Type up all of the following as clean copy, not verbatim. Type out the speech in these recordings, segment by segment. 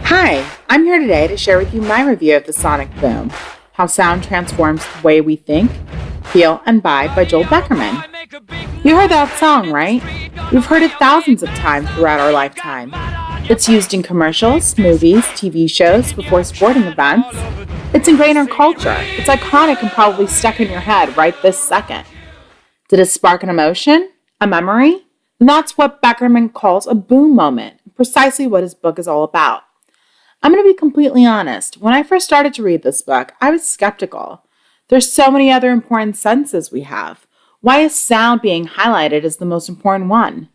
Hi, I'm here today to share with you my review of the sonic boom, how sound transforms the way we think, feel, and vibe by Joel Beckerman. You heard that song, right? We've heard it thousands of times throughout our lifetime. It's used in commercials, movies, TV shows, before sporting events. It's ingrained in our culture. It's iconic and probably stuck in your head right this second. Did it spark an emotion? A memory? And that's what Beckerman calls a boom moment, precisely what his book is all about. I'm going to be completely honest. When I first started to read this book, I was skeptical. There's so many other important senses we have. Why is sound being highlighted as the most important one?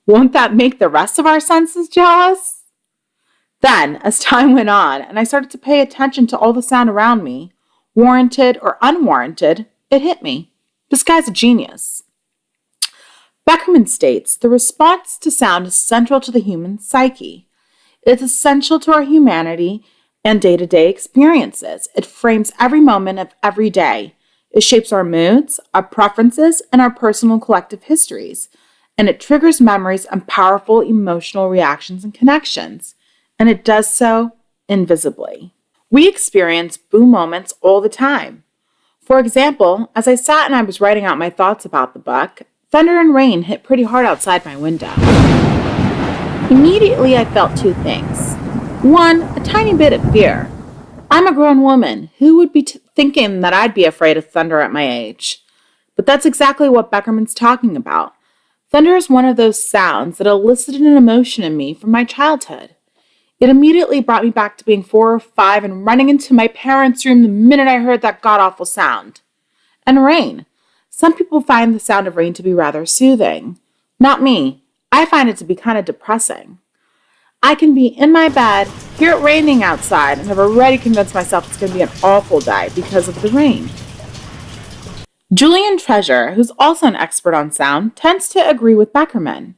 Won't that make the rest of our senses jealous? Then, as time went on, and I started to pay attention to all the sound around me, warranted or unwarranted, it hit me. This guy's a genius. Beckerman states, the response to sound is central to the human psyche. It's essential to our humanity and day-to-day experiences. It frames every moment of every day. It shapes our moods, our preferences, and our personal collective histories. And it triggers memories and powerful emotional reactions and connections. And it does so invisibly. We experience boom moments all the time. For example, as I sat and I was writing out my thoughts about the book, thunder and rain hit pretty hard outside my window. Immediately, I felt two things. One, a tiny bit of fear. I'm a grown woman. Who would be thinking that I'd be afraid of thunder at my age? But that's exactly what Beckerman's talking about. Thunder is one of those sounds that elicited an emotion in me from my childhood. It immediately brought me back to being 4 or 5 and running into my parents' room the minute I heard that god-awful sound. And rain. Some people find the sound of rain to be rather soothing. Not me. I find it to be kind of depressing. I can be in my bed, hear it raining outside, and have already convinced myself it's going to be an awful day because of the rain. Julian Treasure, who's also an expert on sound, tends to agree with Beckerman.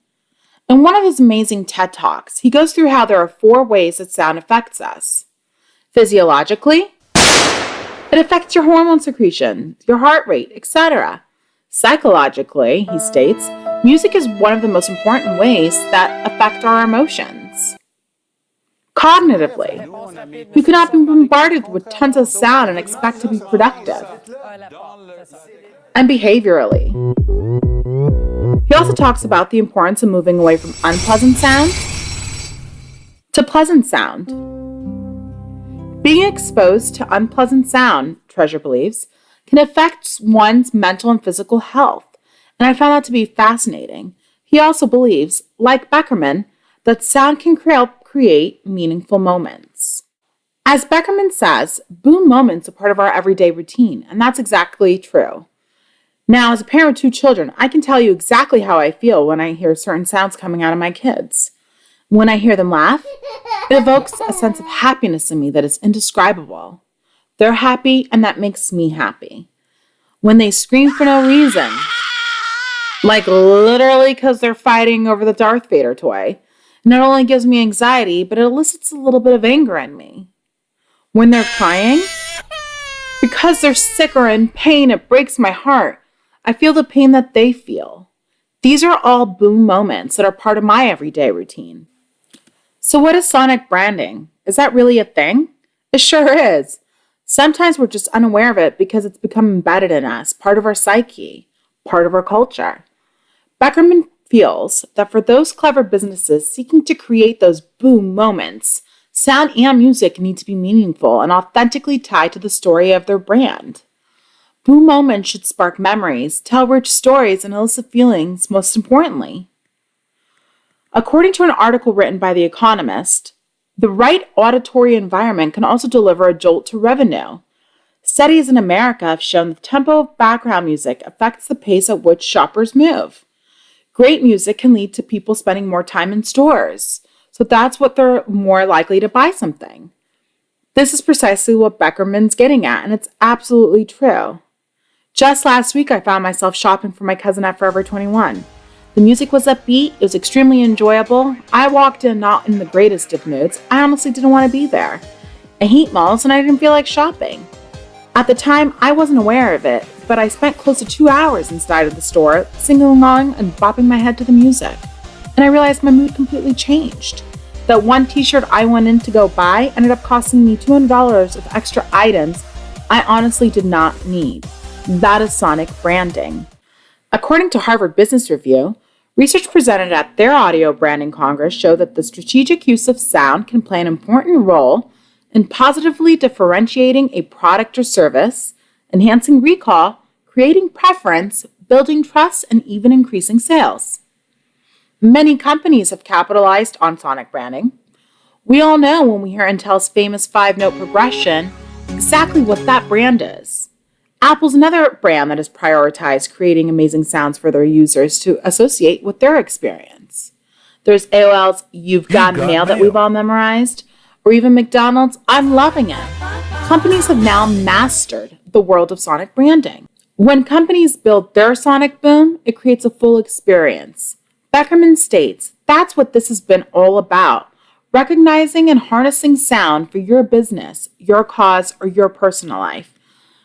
In one of his amazing TED Talks, he goes through how there are 4 ways that sound affects us. Physiologically, it affects your hormone secretion, your heart rate, etc. Psychologically, he states, music is one of the most important ways that affect our emotions. Cognitively, you cannot be bombarded with tons of sound and expect to be productive. And behaviorally, he also talks about the importance of moving away from unpleasant sound to pleasant sound. Being exposed to unpleasant sound, Treasure believes, can affect one's mental and physical health. And I found that to be fascinating. He also believes, like Beckerman, that sound can create meaningful moments. As Beckerman says, boom moments are part of our everyday routine, and that's exactly true. Now, as a parent of 2 children, I can tell you exactly how I feel when I hear certain sounds coming out of my kids. When I hear them laugh, it evokes a sense of happiness in me that is indescribable. They're happy, and that makes me happy. When they scream for no reason, like literally because they're fighting over the Darth Vader toy, not only gives me anxiety, but it elicits a little bit of anger in me. When they're crying, because they're sick or in pain, it breaks my heart. I feel the pain that they feel. These are all boom moments that are part of my everyday routine. So what is sonic branding? Is that really a thing? It sure is. Sometimes we're just unaware of it because it's become embedded in us, part of our psyche, part of our culture. Beckerman feels that for those clever businesses seeking to create those boom moments, sound and music need to be meaningful and authentically tied to the story of their brand. Boom moments should spark memories, tell rich stories, and elicit feelings, most importantly. According to an article written by The Economist, the right auditory environment can also deliver a jolt to revenue. Studies in America have shown the tempo of background music affects the pace at which shoppers move. Great music can lead to people spending more time in stores, so that's what they're more likely to buy something. This is precisely what Beckerman's getting at, and it's absolutely true. Just last week, I found myself shopping for my cousin at Forever 21. The music was upbeat, it was extremely enjoyable. I walked in not in the greatest of moods. I honestly didn't want to be there. I hate malls and I didn't feel like shopping. At the time, I wasn't aware of it, but I spent close to 2 hours inside of the store, singing along and bopping my head to the music. And I realized my mood completely changed. That one t-shirt I went in to go buy ended up costing me $200 of extra items I honestly did not need. That is sonic branding. According to Harvard Business Review, research presented at their audio branding congress showed that the strategic use of sound can play an important role in positively differentiating a product or service, enhancing recall, creating preference, building trust, and even increasing sales. Many companies have capitalized on sonic branding. We all know when we hear Intel's famous 5-note progression exactly what that brand is. Apple's another brand that has prioritized creating amazing sounds for their users to associate with their experience. There's AOL's You've Got Mail that we've all memorized, or even McDonald's I'm Loving It. Companies have now mastered the world of sonic branding. When companies build their sonic boom, it creates a full experience. Beckerman states, that's what this has been all about. Recognizing and harnessing sound for your business, your cause, or your personal life.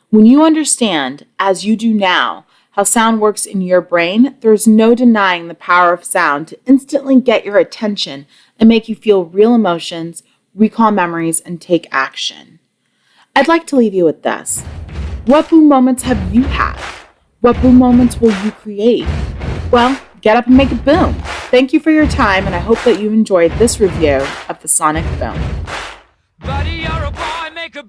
When you understand, as you do now, how sound works in your brain, there's no denying the power of sound to instantly get your attention and make you feel real emotions, recall memories, and take action. I'd like to leave you with this. What boom moments have you had? What boom moments will you create? Well, get up and make it boom. Thank you for your time, and I hope that you enjoyed this review of the Sonic Boom. Buddy, you're a boy, make a